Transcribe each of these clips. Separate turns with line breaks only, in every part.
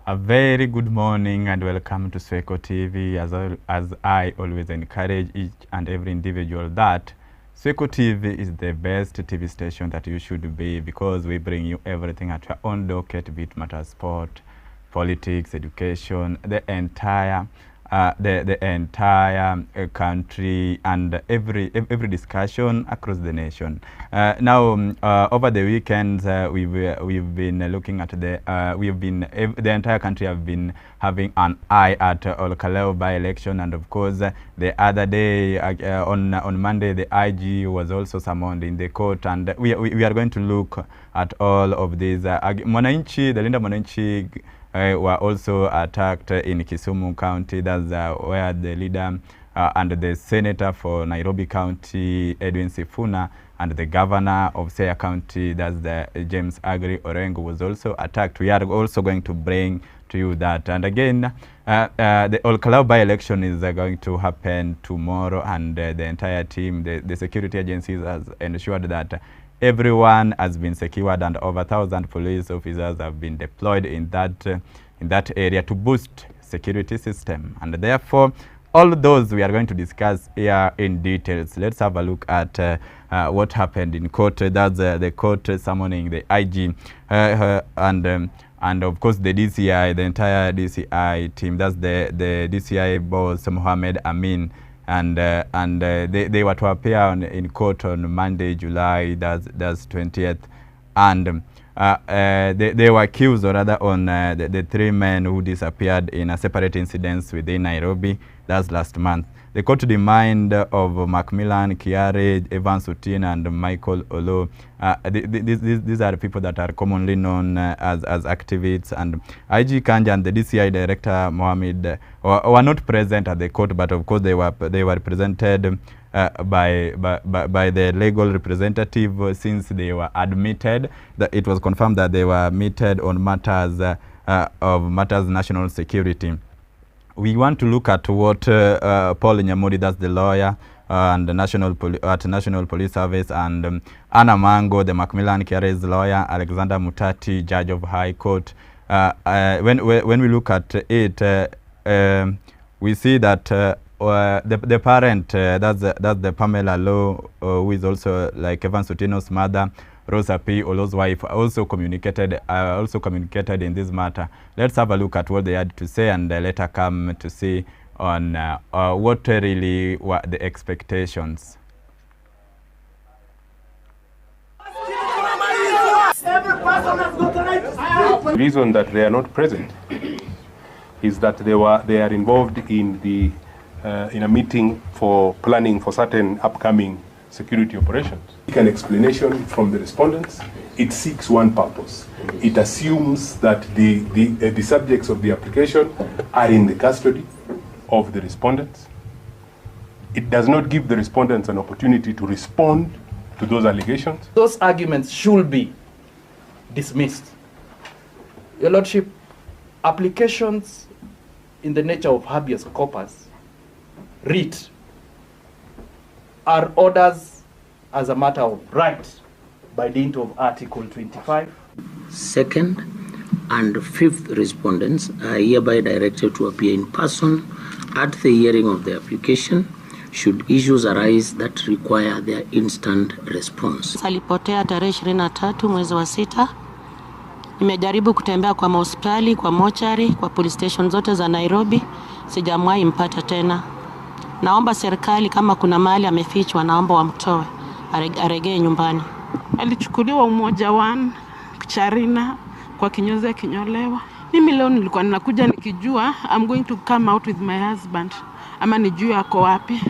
A very good morning and welcome to Swechotv. As I always encourage each and every individual that Swechotv is the best TV station that you should be, because we bring you everything at your own docket, be it matter sport, politics, education, the entire country, and every discussion across the nation. Over the weekends, we've been looking at the entire country have been having an eye at Olkaleu by-election, and of course the other day on Monday the IG was also summoned in the court, and we are going to look at all of these. Mwananchi, the Linda Mwananchi were also attacked in Kisumu County. That's where the leader and the senator for Nairobi County, Edwin Sifuna, and the governor of Siaya County, that's the James Agri Orengo, was also attacked. We are also going to bring to you that. And again, the Olkaleu by-election is going to happen tomorrow, and the entire team, the security agencies, has ensured that everyone has been secured, and over 1,000 police officers have been deployed in that area to boost security system. And therefore, all those we are going to discuss here in details. Let's have a look at what happened in court. That's the court summoning the IG and of course the DCI, the entire DCI team. That's the DCI boss Mohammed Amin. And they were to appear in court on Monday, July, that's 20th, and they were accused, or rather on the three men who disappeared in a separate incidents within Nairobi. That's last month. The court demand of Macmillan, Kiare, Evans Utin, and Michael Olo. These are people that are commonly known as activists. And IG Kanja and the DCI director Mohammed were not present at the court, but of course they were represented by the legal representative, since they were admitted. That it was confirmed that they were admitted on matters of national security. We want to look at what Paul Nyamuri, that's the lawyer and the National Police Service, and Anna Mango, the Macmillan Kiare's lawyer, Alexander Mutati, Judge of High Court. When we look at it, we see that the parent, that's the Pamela Law, who is also like Evans Utino's mother, Rosa P. Olo's wife, also communicated in this matter. Let's have a look at what they had to say, and later come to see on what really were the expectations.
The reason that they are not present is that they are involved in a meeting for planning for certain upcoming security operations. An explanation from the respondents. It seeks one purpose. It assumes that the subjects of the application are in the custody of the respondents. It does not give the respondents an opportunity to respond to those allegations.
Those arguments should be dismissed. Your Lordship, applications in the nature of habeas corpus, writ, are orders as a matter of right by dint of Article 25.
Second and fifth respondents are hereby directed to appear in person at the hearing of the application should issues arise that require their instant response.
Alipotea tarehe 23 mwezi wa 6. Nimejaribu kutembea kwa hospitali, kwa mochari, kwa police station zote za Nairobi, sijamwahi mpata tena. Naomba serikali kama kuna mahali amefichwa, naomba wamtoe aregee nyumbani.
Alichukuliwa Umoja 1 Charina kwa kinyozi ya kinyolewa. Mimi leo nilikuwa ninakuja nikijua I'm going to come out with my husband, ama nijue ako wapi.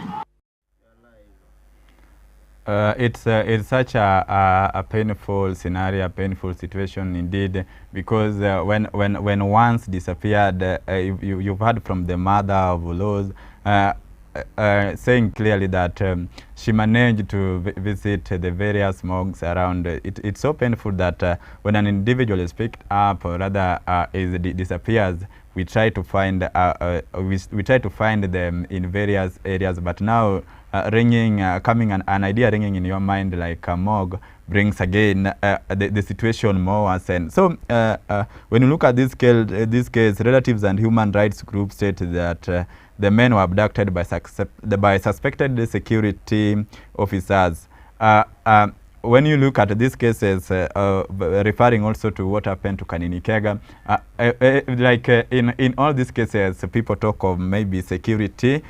It's such a painful scenario, a painful situation indeed, because when once disappeared, you've heard from the mother of Ulos saying clearly that she managed to visit the various morgues around. It's so painful that when an individual is picked up, or rather disappears, we try to find we try to find them in various areas. But now coming an idea ringing in your mind like a Mog brings again the situation more worsened. So when you look at this case, relatives and human rights groups state that the men were abducted by suspected security officers. When you look at these cases, referring also to what happened to Kanini Kega, in all these cases, people talk of maybe security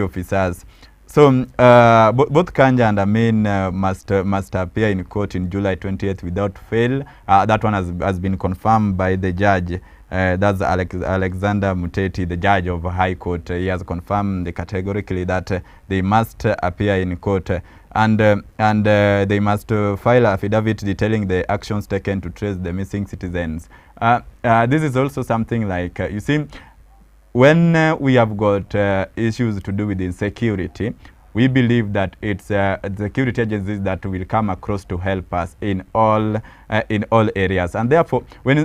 officers. So both Kanja and Amin must appear in court in July 20th without fail. That one has been confirmed by the judge. That's Alexander Muteti, the judge of High Court. He has confirmed categorically that they must appear in court, and they must file affidavit detailing the actions taken to trace the missing citizens. This is also something like, you see, when we have got issues to do with insecurity, we believe that it's security agencies that will come across to help us in all areas. And therefore, when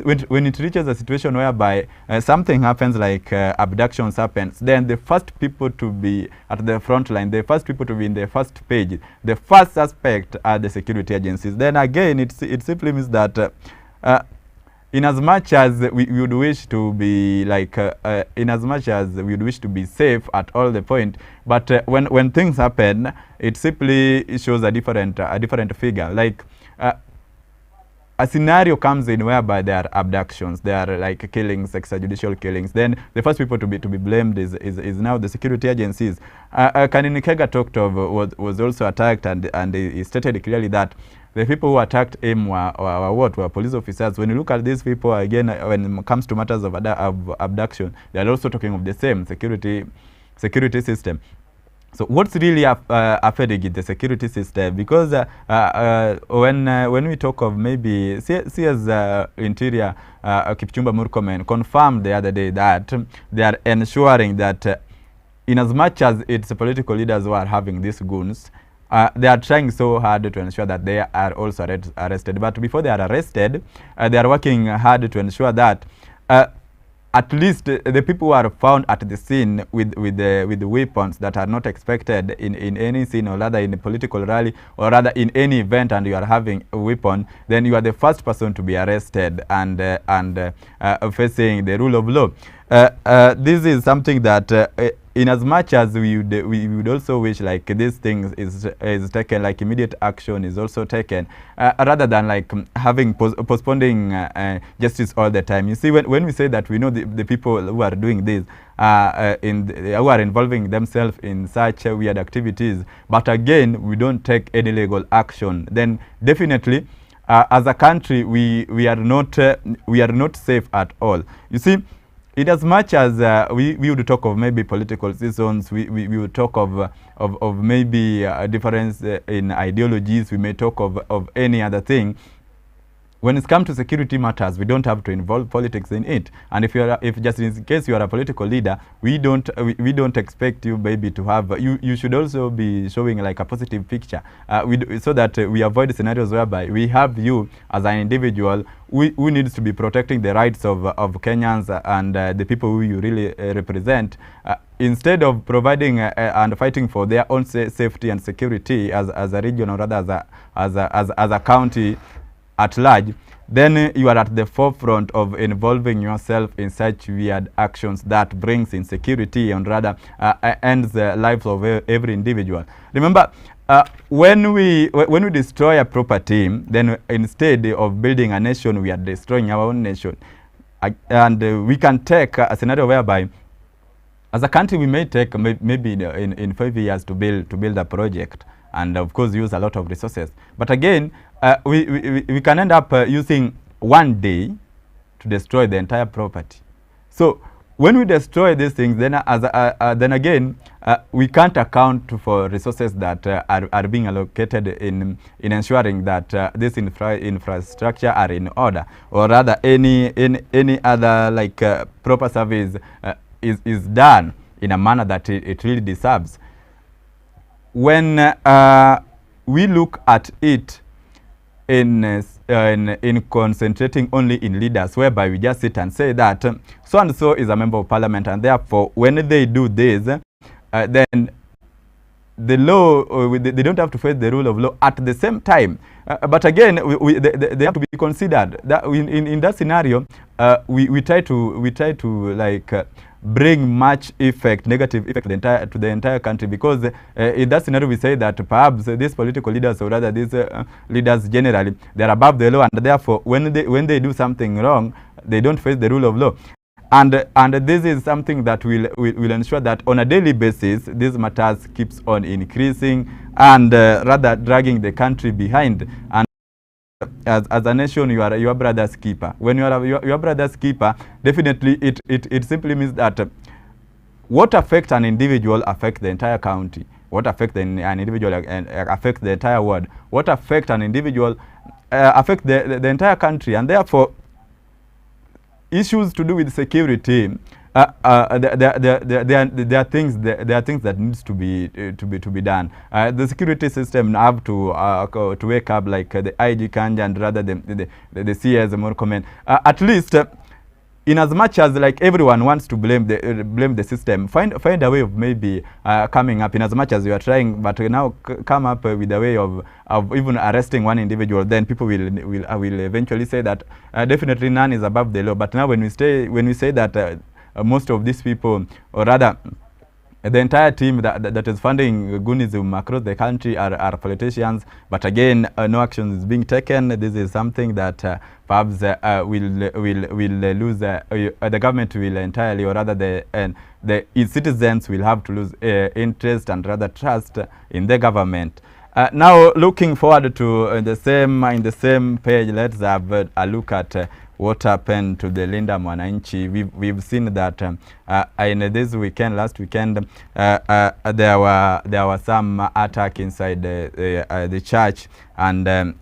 it reaches a situation whereby something happens, like abductions happens, then the first people to be at the front line, the first people to be in the first page, the first suspect are the security agencies. Then again, it simply means that in as much as we would wish to be like, in as much as we would wish to be safe at all the point, but when things happen, it simply shows a different figure. Like a scenario comes in whereby there are abductions, there are like killings, extrajudicial killings. Then the first people to be blamed is now the security agencies. Kanini Kega talked of was also attacked, and he stated clearly that the people who attacked him were police officers. When you look at these people, again, when it comes to matters of abduction, they are also talking of the same security system. So what's really affecting the security system? Because when we talk of maybe, CS Interior Kipchumba Murkomen confirmed the other day that they are ensuring that in as much as it's political leaders who are having these goons, they are trying so hard to ensure that they are also arrested. But before they are arrested, they are working hard to ensure that at least the people who are found at the scene with the weapons that are not expected in any scene, or rather in a political rally, or rather in any event, and you are having a weapon, then you are the first person to be arrested and facing the rule of law. This is something that in as much as we would also wish like this thing is taken, like immediate action is also taken, rather than like having postponing justice all the time. You see, when we say that we know the people who are doing this, who are involving themselves in such weird activities, but again we don't take any legal action, then definitely as a country we are not safe at all. You see, in as much as we would talk of maybe political seasons, we would talk of maybe a difference in ideologies, we may talk of any other thing. When it comes to security matters, we don't have to involve politics in it. And if just in case you are a political leader, we don't expect you maybe to have, you should also be showing like a positive picture, so that we avoid scenarios whereby we have you as an individual who needs to be protecting the rights of Kenyans and the people who you really represent, instead of providing and fighting for their own safety and security as a region, or rather as a county at large. Then you are at the forefront of involving yourself in such weird actions that brings insecurity and rather ends the lives of every individual. Remember, when we destroy a property, then instead of building a nation, we are destroying our own nation. And we can take a scenario whereby, as a country, we may take maybe in 5 years to build a project, and of course use a lot of resources. But again, we can end up using 1 day to destroy the entire property. So when we destroy these things, then then again we can't account for resources that are being allocated in ensuring that this infrastructure are in order, or rather any other like proper service is done in a manner that it really deserves. When we look at it in concentrating only in leaders, whereby we just sit and say that so and so is a member of parliament, and therefore when they do this, then the law, they don't have to face the rule of law at the same time. But again, they have to be considered. That in that scenario, we try to like bring much effect, negative effect to the entire country, because in that scenario we say that perhaps these political leaders, or rather these leaders generally, they are above the law, and therefore when they do something wrong, they don't face the rule of law. And this is something that will ensure that on a daily basis, these matters keeps on increasing and rather dragging the country behind. And as a nation, you are your brother's keeper. When you are your brother's keeper, definitely it simply means that what affects an individual affects the entire county. What affects an individual affects the entire world. What affects an individual affects the entire country, and therefore issues to do with security, there are things that needs to be done. The security system have to wake up, like the IG Kanja and rather the CS Murkomen. At least, in as much as like everyone wants to blame the system, find a way of maybe coming up. In as much as you are trying, but now come up with a way of even arresting one individual. Then people will eventually say that definitely none is above the law. But now when we say that most of these people, or rather the entire team that is funding Gunism across the country are politicians, but again, no action is being taken. This is something that perhaps will lose. The government will entirely, or rather the citizens will have to lose interest and rather trust in the government. Now, looking forward to in the same page, let's have a look at what happened to the Linda Mwananchi. We've seen that in this weekend, last weekend, there were some attack inside the church, and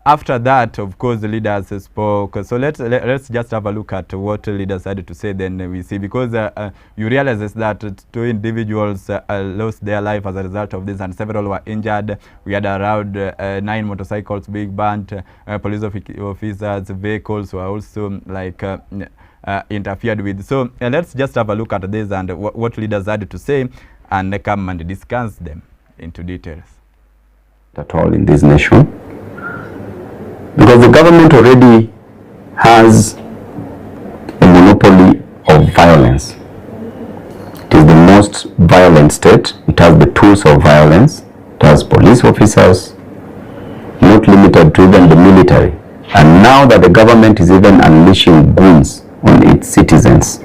after that, of course, the leaders spoke. So let's just have a look at what leaders had to say. Then we see, because you realize that 2 individuals lost their life as a result of this, and several were injured. We had around 9 motorcycles being burnt. Police officers' vehicles were also like interfered with. So let's just have a look at this and what leaders had to say, and come and discuss them into details.
At all in this nation, because the government already has a monopoly of violence. It is the most violent state. It has the tools of violence. It has police officers, not limited to even the military. And now that the government is even unleashing goons on its citizens,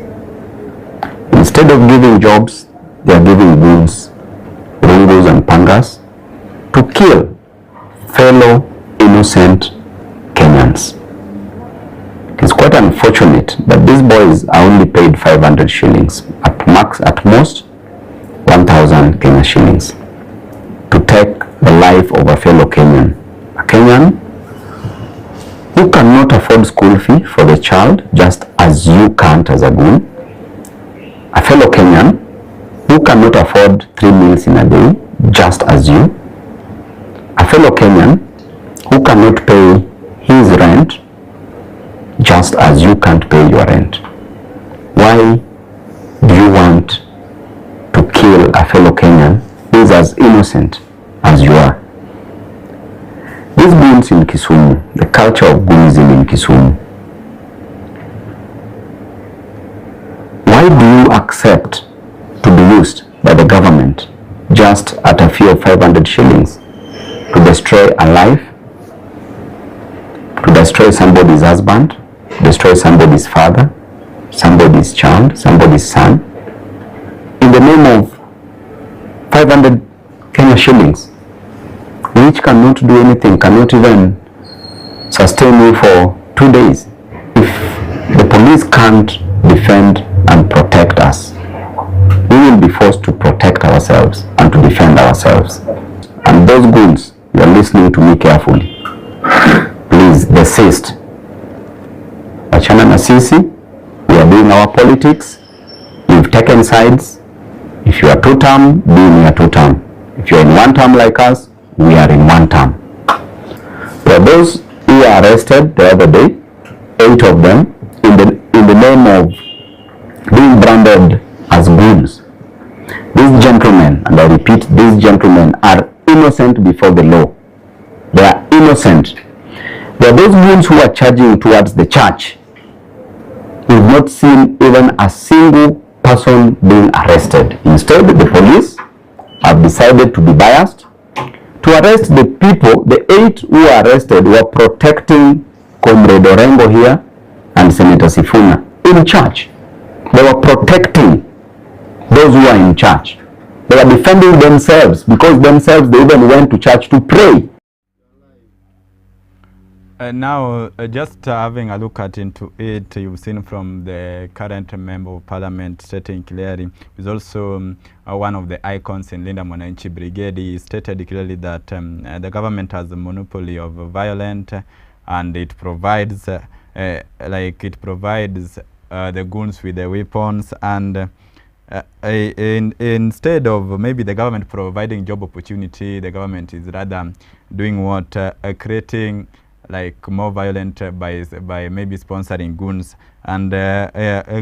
instead of giving jobs, they are giving goons, rungos and pangas, to kill fellow innocent Kenyans. It is quite unfortunate that these boys are only paid 500 shillings, at most 1,000 Kenya shillings, to take the life of a fellow Kenyan. A Kenyan who cannot afford school fee for the child, just as you can't as a goon. A fellow Kenyan who cannot afford 3 meals in a day, just as you. A fellow Kenyan who cannot pay his rent, just as you can't pay your rent. Why do you want to kill a fellow Kenyan who is as innocent as you are? These goons in Kisumu, the culture of goonism in Kisumu, why do you accept to be used by the government just at a fee of 500 shillings to destroy a life, to destroy somebody's husband, destroy somebody's father, somebody's child, somebody's son, in the name of 500 Kenya shillings, which cannot do anything, cannot even sustain you for 2 days? If the police can't defend and protect us, we will be forced to protect ourselves and to defend ourselves. And those goons, you are listening to me carefully. Please desist. Achana na sisi, we are doing our politics. You've taken sides. If you are 2-term, be in your 2-term. If you are in 1 term like us, we are in 1 term. There are those who were arrested the other day, 8 of them, in the name of being branded as goons. These gentlemen, and I repeat, these gentlemen are innocent before the law. They are innocent. There are those goons who are charging towards the church. We've not seen even a single person being arrested. Instead, the police have decided to be biased to arrest the people. The 8 who were arrested were protecting Comrade Orengo here and Senator Sifuna in church. They were protecting those who are in church. They were defending themselves because themselves they even went to church to pray.
Now, just having a look into it, you've seen from the current member of parliament stating clearly, is also one of the icons in Linda Mwananchi Brigade. He stated clearly that the government has a monopoly of violence, and it provides, the goons with the weapons, and instead of maybe the government providing job opportunity, the government is rather doing what? Creating like more violent by maybe sponsoring goons, and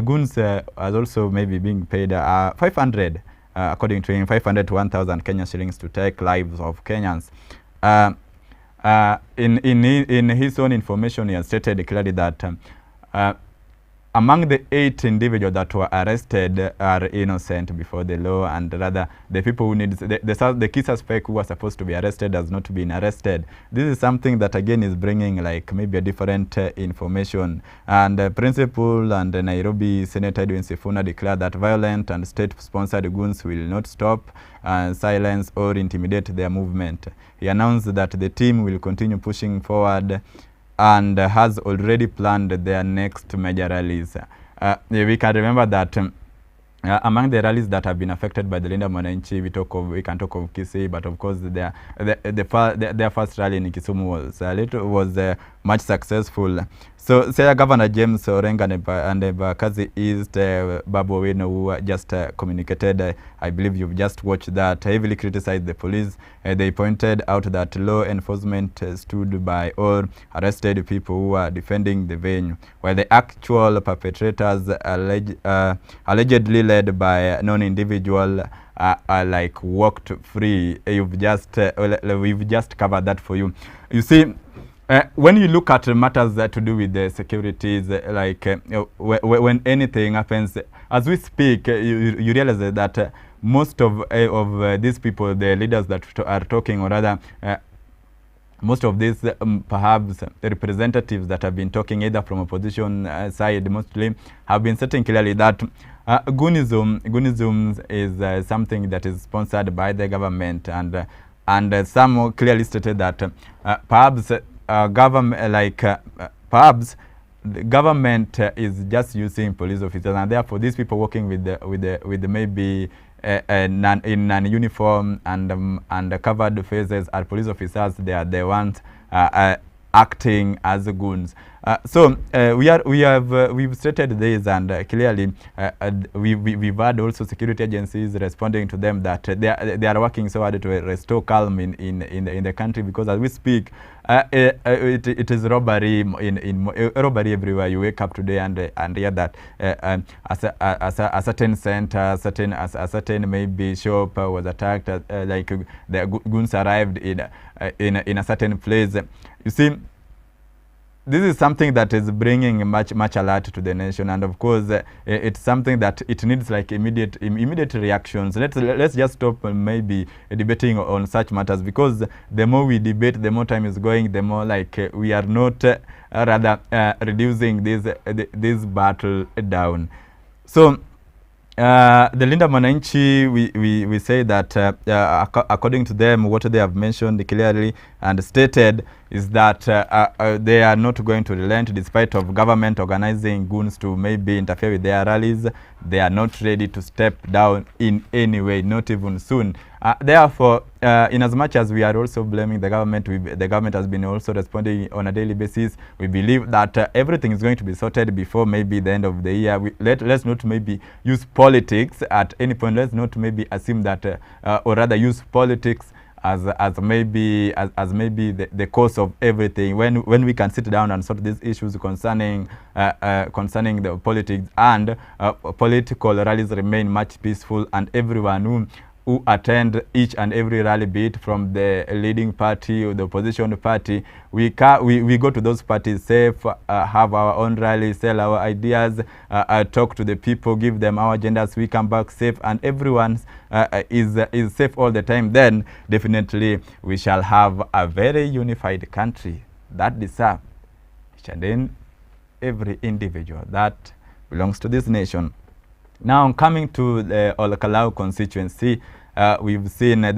goons are also maybe being paid 500 according to him, 500 to 1,000 Kenya shillings to take lives of Kenyans. In his own information, he has stated clearly that among the 8 individuals that were arrested are innocent before the law, and rather the people who need the key suspect who was supposed to be arrested has not been arrested. This is something that again is bringing like maybe a different information. And Principal and Nairobi Senator Edwin Sifuna declared that violent and state-sponsored goons will not stop, silence or intimidate their movement. He announced that the team will continue pushing forward and has already planned their next major rallies. We can remember that among the rallies that have been affected by the Linda Mwananchi, we can talk of Kisii, but of course their first rally in Kisumu was much successful. So, say Governor James Orengo and Embakasi East, Babu Owino, who just communicated, I believe you've just watched that, heavily criticized the police. They pointed out that law enforcement stood by all arrested people who are defending the venue, while the actual perpetrators allegedly led by a known individual are like walked free. We've just covered that for you. You see, when you look at matters to do with the securities, when anything happens, as we speak, you realize that most of these people, the leaders that are talking, or rather, most of these perhaps representatives that have been talking either from opposition side mostly have been stating clearly that goonism is something that is sponsored by the government, and some clearly stated that perhaps perhaps the government is just using police officers, and therefore these people working with maybe in non-uniform and covered faces are police officers. They are the ones acting as goons. We've stated this, and clearly we've had also security agencies responding to them that they are working so hard to restore calm in the country, because as we speak, it is robbery robbery everywhere. You wake up today and hear that a certain center, a certain maybe shop was attacked. Like the goons arrived in a certain place. You see, this is something that is bringing much alert to the nation, and of course it's something that it needs like immediate reactions. Let's just stop maybe debating on such matters, because the more we debate, the more time is going, the more like we are not reducing this battle down. So the Linda Mwananchi, we say that according to them, what they have mentioned clearly and stated is that they are not going to relent despite of government organizing goons to maybe interfere with their rallies. They are not ready to step down in any way, not even soon. Therefore, in as much as we are also blaming the government, the government has been also responding on a daily basis. We believe that everything is going to be sorted before maybe the end of the year. Let's not maybe use politics at any point. Let's not maybe assume that, or rather use politics maybe the cause of everything, when we can sit down and sort these issues concerning the politics, and political rallies remain much peaceful, and everyone who attend each and every rally, be it from the leading party or the opposition party, we go to those parties safe, have our own rallies, sell our ideas, talk to the people, give them our agendas, we come back safe, and everyone is safe all the time, then definitely we shall have a very unified country that deserves each and every individual that belongs to this nation. Now, coming to the Olkalau constituency, we've seen the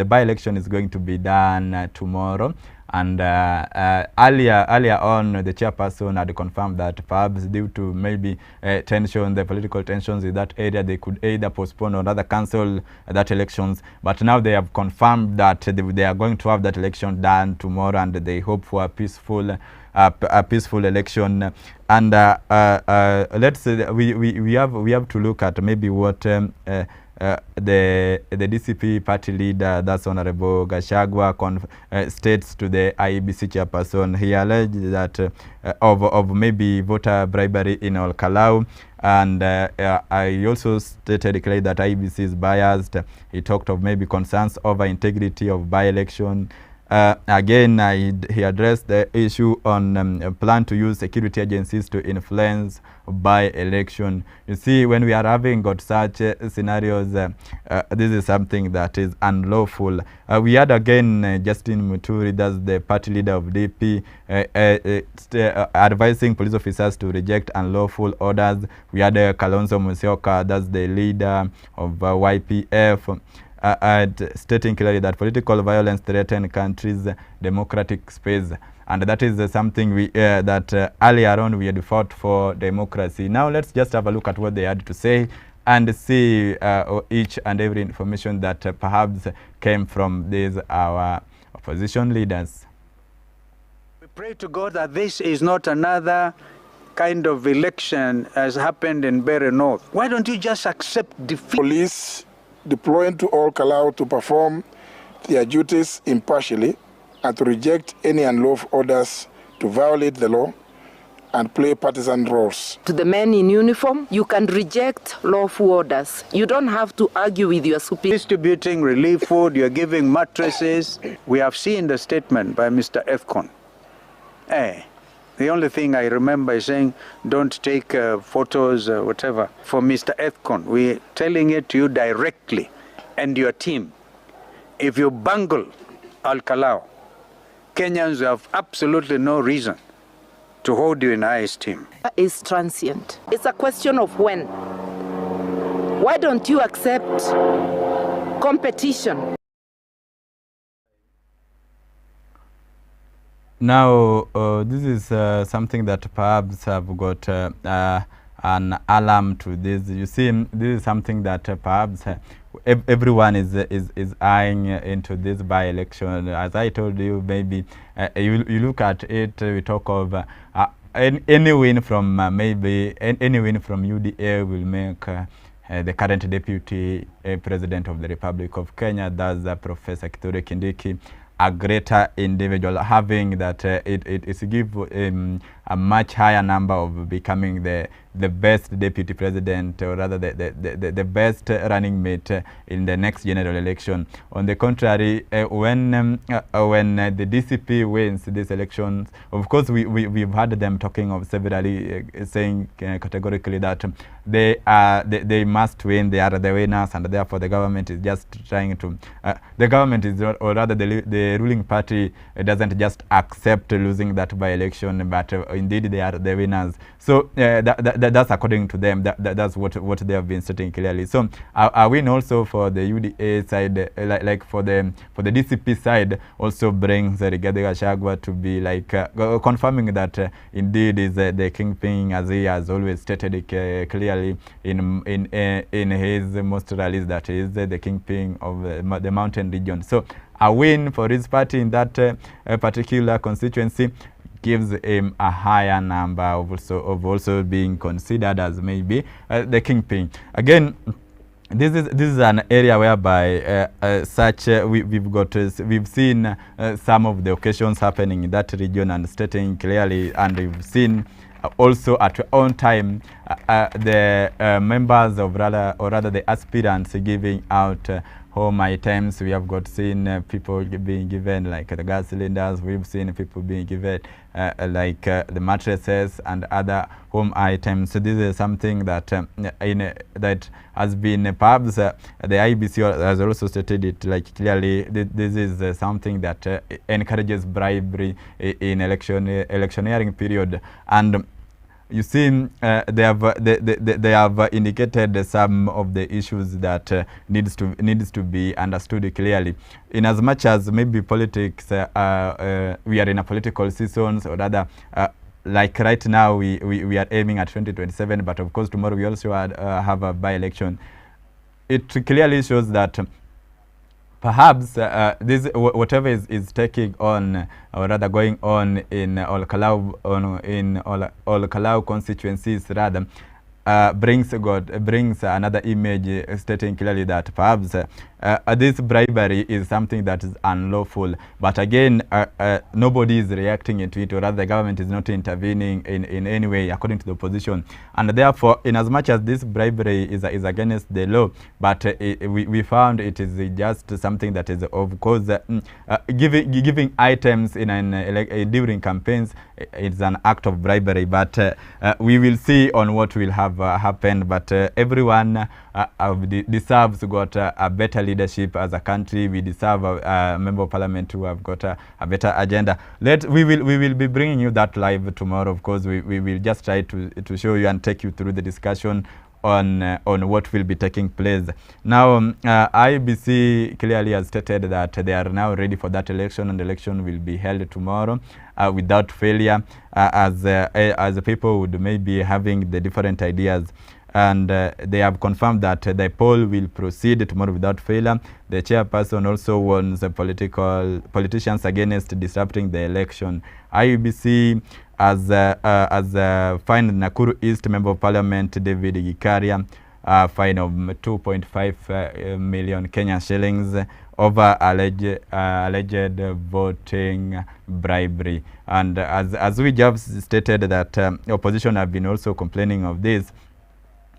by-election is going to be done tomorrow, and earlier on, the chairperson had confirmed that perhaps due to maybe the political tensions in that area, they could either postpone or rather cancel that elections. But now they have confirmed that they are going to have that election done tomorrow, and they hope for a peaceful election. And let's say we have to look at maybe what the DCP party leader, that's Honorable Gachagua, states to the IEBC chairperson. He alleged that of maybe voter bribery in Olkalau, and I also stated clearly that IEBC is biased. He talked of maybe concerns over integrity of by-election. Again, he addressed the issue on plan to use security agencies to influence by-election. You see, when we are having got such scenarios, this is something that is unlawful. We had again Justin Muturi, that's the party leader of DP, advising police officers to reject unlawful orders. We had Kalonzo Musyoka, that's the leader of YPF, stating clearly that political violence threatens countries' democratic space, and that is something that earlier on we had fought for democracy. Now let's just have a look at what they had to say and see each and every information that perhaps came from these our opposition leaders.
We pray to God that this is not another kind of election as happened in Berry North. Why don't you just accept defeat?
Police deploying to Olkalau to perform their duties impartially and to reject any unlawful orders to violate the law and play partisan roles.
To the men in uniform, you can reject lawful orders. You don't have to argue with your superior.
Distributing relief food, you're giving mattresses. We have seen the statement by Mr. Efcon. The only thing I remember is saying, don't take photos, whatever. For Mr. Efcon, we're telling it to you directly and your team. If you bungle Olkalau, Kenyans have absolutely no reason to hold you in high esteem.
It's transient. It's a question of when. Why don't you accept competition?
Now, this is something that perhaps have got an alarm to this. You see, this is something that perhaps everyone is eyeing into this by-election. As I told you, maybe you look at it, we talk of any win from any win from UDA will make the current deputy president of the Republic of Kenya, that's Professor Kithure Kindiki, a greater individual, having that it give a much higher number of becoming the best deputy president, or rather the best running mate in the next general election. On the contrary, when the DCP wins these elections, of course we've heard them talking of severally saying categorically that they must win, they are the winners, and therefore the government is just trying to the government is, or rather the ruling party doesn't just accept losing that by-election, but indeed they are the winners. So that's according to them. That's what they have been stating clearly. So a win also for the UDA side, like for the DCP side, also brings Rigathi Gachagua to be like confirming that indeed is the kingpin, as he has always stated clearly in his most rallies, that is the kingpin of the mountain region. So a win for his party in that particular constituency gives him a higher number of also being considered as maybe the kingpin. Again, this is an area whereby we've seen some of the occasions happening in that region and stating clearly, and we've seen also at your own time the members of rather the aspirants giving out home items. We have seen people being given like the gas cylinders. We've seen people being given like the mattresses and other home items. So this is something that that has been perhaps the IBC has also stated it like clearly. This is something that encourages bribery in electioneering period. And you see, they have indicated some of the issues that needs to be understood clearly. In as much as maybe politics, we are in a political season, or rather, like right now we are aiming at 2027, but of course tomorrow we also have a by-election. It clearly shows that perhaps this whatever is taking on, or rather going on in Ol Kalou constituencies, rather brings another image stating clearly that perhaps this bribery is something that is unlawful. But again, nobody is reacting into it, or rather the government is not intervening in any way according to the opposition. And therefore, in as much as this bribery is against the law, but we found it is just something that is, of course, giving items during campaigns, it's an act of bribery. But we will see on what will have happened. But everyone deserves got a better leadership as a country. We deserve a member of parliament who have got a better agenda. We will be bringing you that live tomorrow. Of course, we will just try to show you and take you through the discussion on what will be taking place. Now, IBC clearly has stated that they are now ready for that election, and the election will be held tomorrow without failure, as people would maybe having the different ideas. And they have confirmed that the poll will proceed tomorrow without failure. The chairperson also warns the politicians against disrupting the election. IBC has fined Nakuru East Member of Parliament David Gikaria a fine of 2.5 million Kenya shillings over alleged voting bribery. And as we just stated that opposition have been also complaining of this.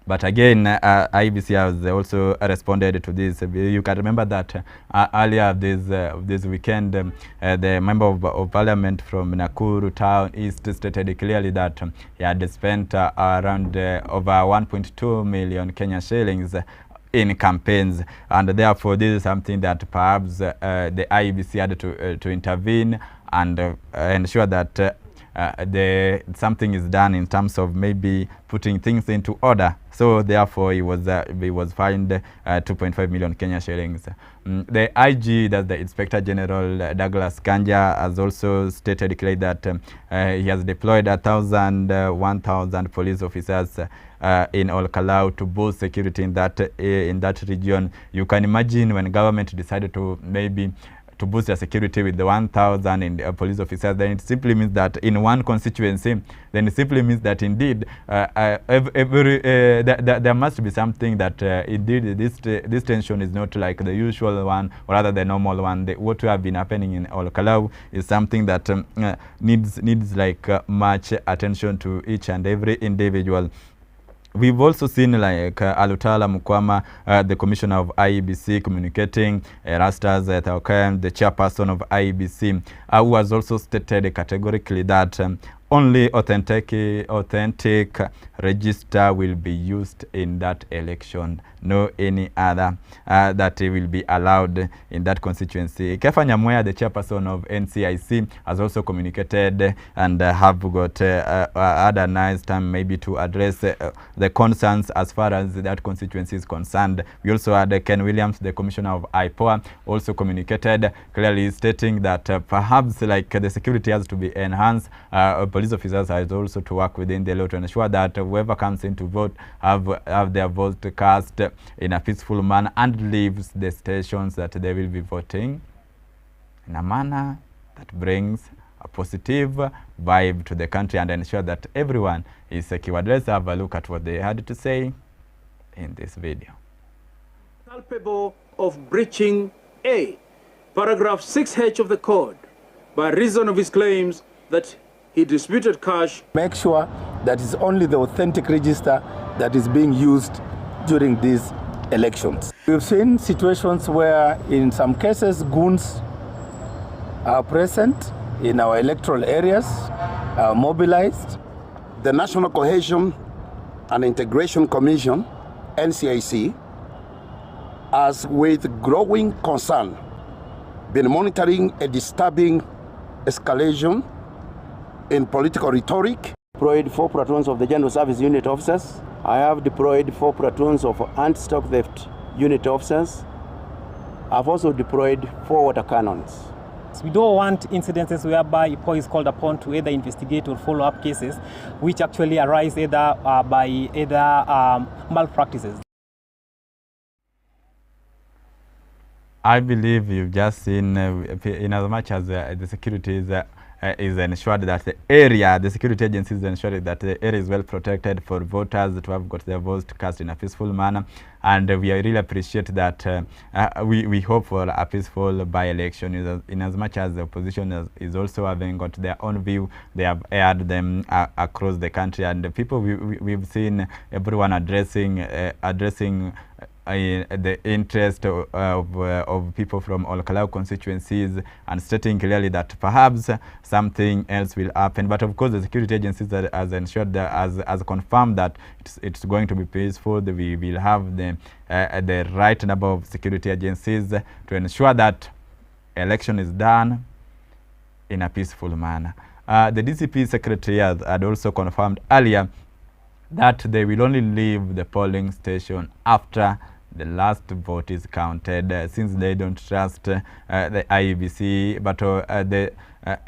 But again, IBC has also responded to this. You can remember that earlier this weekend, the member of parliament from Nakuru Town East stated clearly that he had spent around over 1.2 million Kenya shillings in campaigns, and therefore this is something that perhaps the IBC had to intervene and ensure that something is done in terms of maybe putting things into order. So therefore he was fined 2.5 million Kenya shillings. The IG, that's the Inspector General Douglas Kanja, has also stated clearly that he has deployed 1,000 police officers in Ol Kalou to boost security in that region. You can imagine when government decided to maybe to boost their security with the 1,000 police officers, then it simply means that in one constituency, then it simply means that indeed there must be something that indeed this tension is not like the usual one, or rather the normal one. What have been happening in Ol Kalou is something that needs like much attention to each and every individual. We've also seen like Alutala Mukwama, the commissioner of IEBC, communicating Rastas Thaukem, the chairperson of IEBC, who has also stated categorically that only authentic register will be used in that election. No any other that will be allowed in that constituency. Kefa Nyamweya, the chairperson of NCIC, has also communicated and have got had a nice time maybe to address the concerns as far as that constituency is concerned. We also had Ken Williams, the commissioner of IPOA, also communicated clearly stating that perhaps like the security has to be enhanced. Police officers have also to work within the law to ensure that whoever comes in to vote have their vote cast in a peaceful manner and leaves the stations that they will be voting in a manner that brings a positive vibe to the country and ensure that everyone is secure. Let's have a look at what they had to say in this video.
Culpable of breaching A, paragraph 6H of the code by reason of his claims that he disputed cash.
Make sure that it's only the authentic register that is being used during these elections. We've seen situations where in some cases goons are present in our electoral areas, are mobilized.
The National Cohesion and Integration Commission, NCIC, has with growing concern been monitoring a disturbing escalation in political rhetoric.
Deployed 4 platoons of the General Service Unit officers. I have deployed 4 platoons of anti-stock theft unit officers. I've also deployed 4 water cannons.
We don't want incidences whereby IPOA is called upon to either investigate or follow up cases which actually arise either by malpractices.
I believe you've just seen, in as much as the security is ensured that the security agencies ensure that the area is well protected for voters to have got their votes cast in a peaceful manner. And we really appreciate that we hope for a peaceful by-election in as much as the opposition is also having got their own view. They have aired them across the country, and the people we've seen everyone addressing the interest of people from all Kalau constituencies and stating clearly that perhaps something else will happen. But of course, the security agencies has ensured that, has confirmed that it's going to be peaceful. We will have the right number of security agencies to ensure that election is done in a peaceful manner. The DCP secretary had also confirmed earlier that they will only leave the polling station after the last vote is counted, since they don't trust the IEBC, but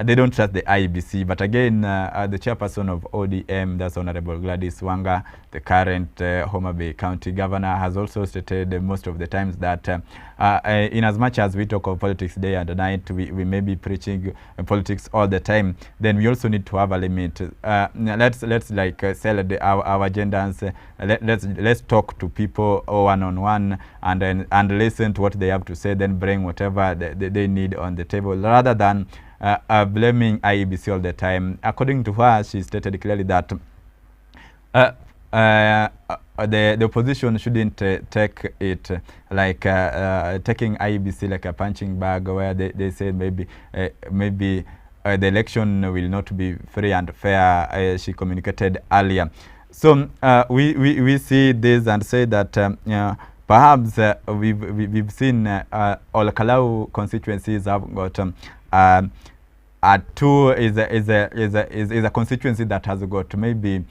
they don't trust the IEBC. But again, the chairperson of ODM, that's Honorable Gladys Wanga, the current Homa Bay County Governor, has also stated most of the times that in as much as we talk of politics day and night, we may be preaching politics all the time, then we also need to have a limit. Let's like sell our agendas. Let's talk to people one-on-one and listen to what they have to say, then bring whatever they need on the table, rather than blaming IEBC all the time. According to her, she stated clearly that the opposition shouldn't take it like taking IEBC like a punching bag, where they say maybe the election will not be free and fair. She communicated earlier. So we see this and say that perhaps we've seen all Kalau constituencies have got two is a constituency that has got maybe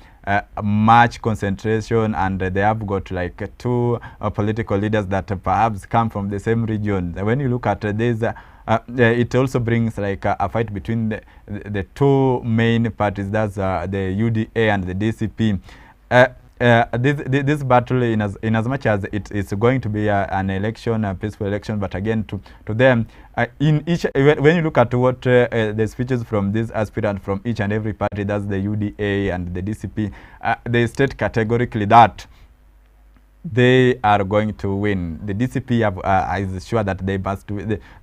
much concentration, and they have got like 2 political leaders that perhaps come from the same region. When you look at this, it also brings like a fight between the 2 main parties, that's the UDA and the DCP. This battle, in as much as it's going to be an election, a peaceful election, but again to them, in each, when you look at what the speeches from this aspirant from each and every party, that's the UDA and the DCP, they state categorically that they are going to win. The DCP is sure that they must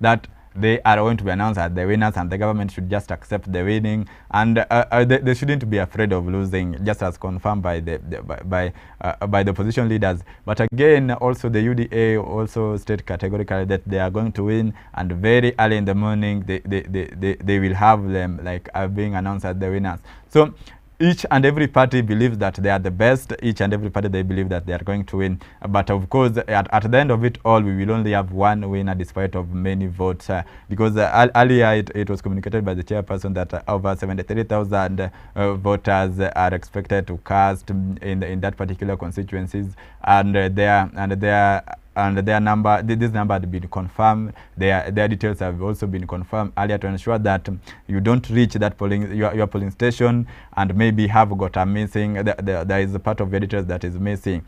that they are going to be announced as the winners, and the government should just accept the winning, and they shouldn't be afraid of losing, just as confirmed by the opposition leaders. But again, also the UDA also state categorically that they are going to win, and very early in the morning they will have them like being announced as the winners. So each and every party believes that they are the best. Each and every party, they believe that they are going to win. But of course, at the end of it all, we will only have one winner despite of many votes. Because earlier it was communicated by the chairperson that over 73,000 voters are expected to cast in that particular constituencies, and their number, this number had been confirmed. Their details have also been confirmed earlier to ensure that you don't reach that your polling station and maybe have got a missing. There is a part of your details that is missing.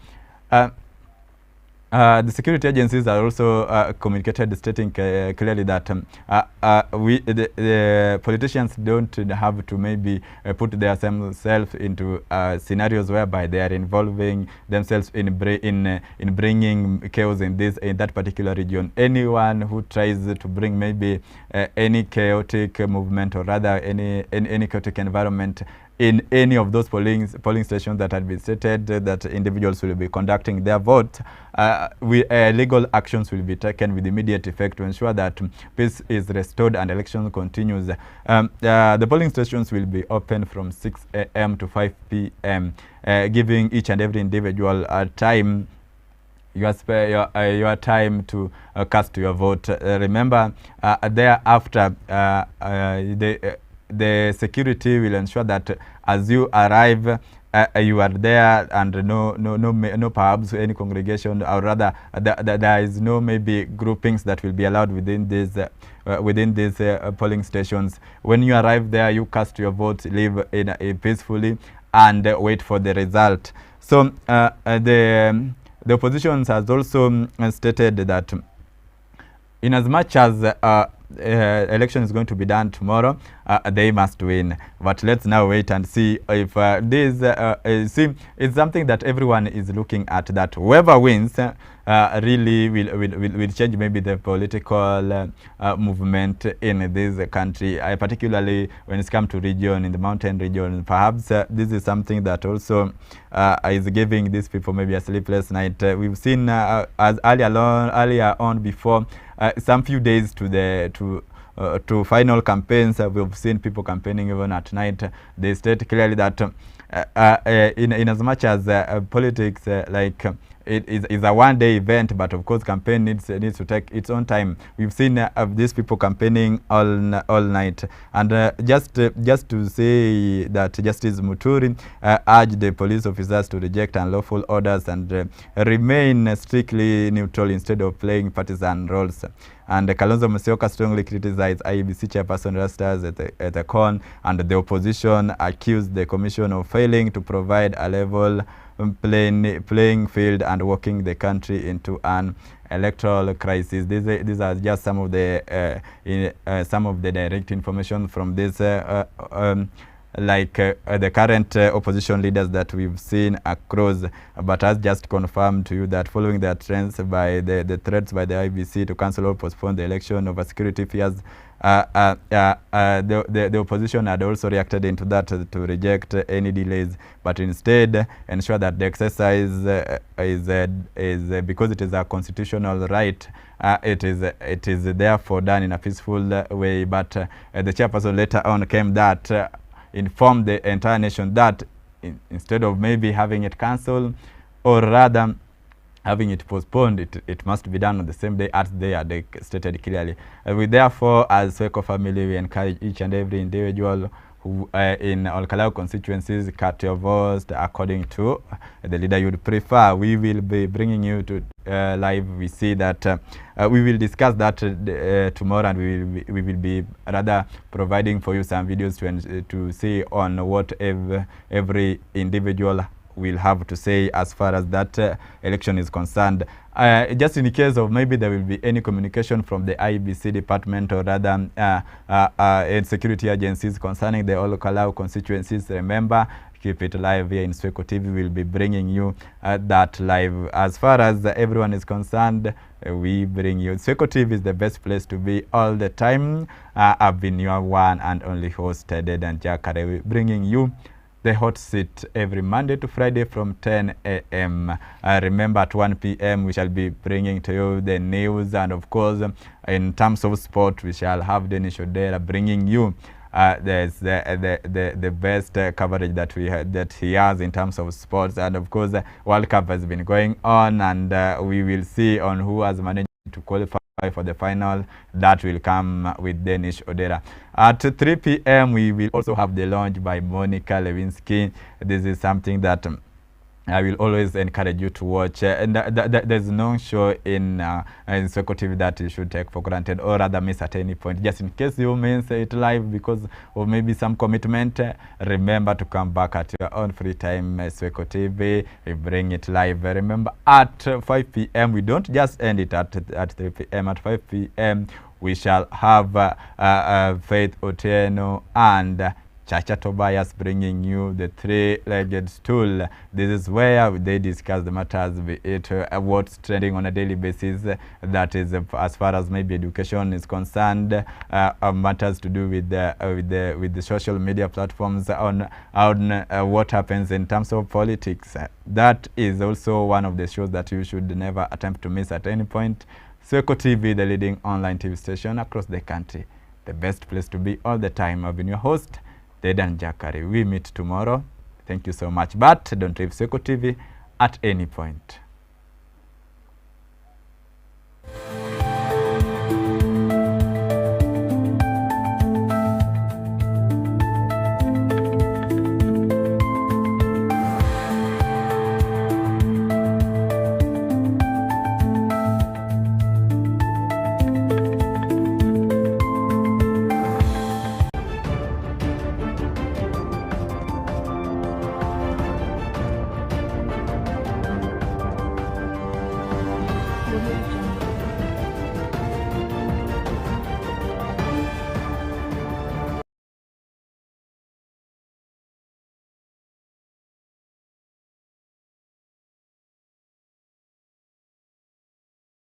the security agencies are also communicated, stating clearly that the politicians don't have to maybe put themselves into scenarios whereby they are involving themselves in bringing chaos in that particular region. Anyone who tries to bring maybe any chaotic movement, or rather any chaotic environment in any of those polling stations that had been stated that individuals will be conducting their vote, legal actions will be taken with immediate effect to ensure that peace is restored and election continues. The polling stations will be open from 6 a.m. to 5 p.m., giving each and every individual time your time to cast your vote. Remember, thereafter, the security will ensure that as you arrive, you are there, and no perhaps any congregation, or rather there is no maybe groupings that will be allowed within these polling stations. When you arrive there, you cast your vote, live peacefully, and wait for the result. So the opposition has also stated that in as much as election is going to be done tomorrow, they must win. But let's now wait and see if it's something that everyone is looking at, that whoever wins really will change maybe the political movement in this country, particularly when it's come to region, in the mountain region. Perhaps this is something that also is giving these people maybe a sleepless night. We've seen as earlier on before, some few days to final campaigns, we've seen people campaigning even at night. They state clearly that in as much as politics it is a one-day event, but of course campaign needs to take its own time. We've seen these people campaigning all night, and just to say that Justice Muturi urged the police officers to reject unlawful orders and remain strictly neutral instead of playing partisan roles. And Kalonzo Musyoka strongly criticized IEBC chairperson Rastas at the con, and the opposition accused the commission of failing to provide a level playing field and walking the country into an electoral crisis. These are just some of the direct information from this the current opposition leaders that we've seen across. But has just confirmed to you that following the trends by the threats by the IBC to cancel or postpone the election over security fears, the opposition had also reacted into that to reject any delays, but instead ensure that the exercise is because it is a constitutional right. It is therefore done in a peaceful way. But the chairperson later on informed the entire nation that instead of maybe having it cancelled, or rather having it postponed, it must be done on the same day as they are stated clearly. We therefore, as Swecho family, we encourage each and every individual who in all Kalau constituencies, cut your votes according to the leader you would prefer. We will be bringing you to live. We see that we will discuss that tomorrow, and we will be rather providing for you some videos to see on what every individual will have to say as far as that election is concerned. Just in the case of maybe there will be any communication from the IBC department, or rather security agencies concerning the all Kalau constituencies, remember, keep it live here in Swechotv. We will be bringing you that live. As far as everyone is concerned, we bring you. Swechotv is the best place to be all the time. I've been your one and only host, DEDAN Jakare, bringing you the hot seat every Monday to Friday from 10 a.m. Remember, at 1 p.m. we shall be bringing to you the news, and of course, in terms of sport, we shall have Dennis Odera bringing you the best coverage that he has in terms of sports. And of course, World Cup has been going on, and we will see on who has managed to qualify for the final. That will come with Dennis Odera. At 3 p.m. we will also have the launch by Monica Lewinsky. This is something that I will always encourage you to watch. And there's no show in Swechotv that you should take for granted or rather miss at any point. Just in case you miss it live because of maybe some commitment, remember to come back at your own free time. Swechotv, we bring it live. Remember, at 5 p.m. we don't just end it at 3 p.m. At 5 p.m. we shall have Faith Otieno and Chacha Tobias bringing you the three-legged stool. This is where they discuss the matters, be it what's trending on a daily basis, that is as far as maybe education is concerned, matters to do with the social media platforms, on what happens in terms of politics. That is also one of the shows that you should never attempt to miss at any point. Swechotv, the leading online TV station across the country, the best place to be all the time. I've been your host, DEDAN Jakari. We meet tomorrow. Thank you so much. But don't leave Swechotv at any point.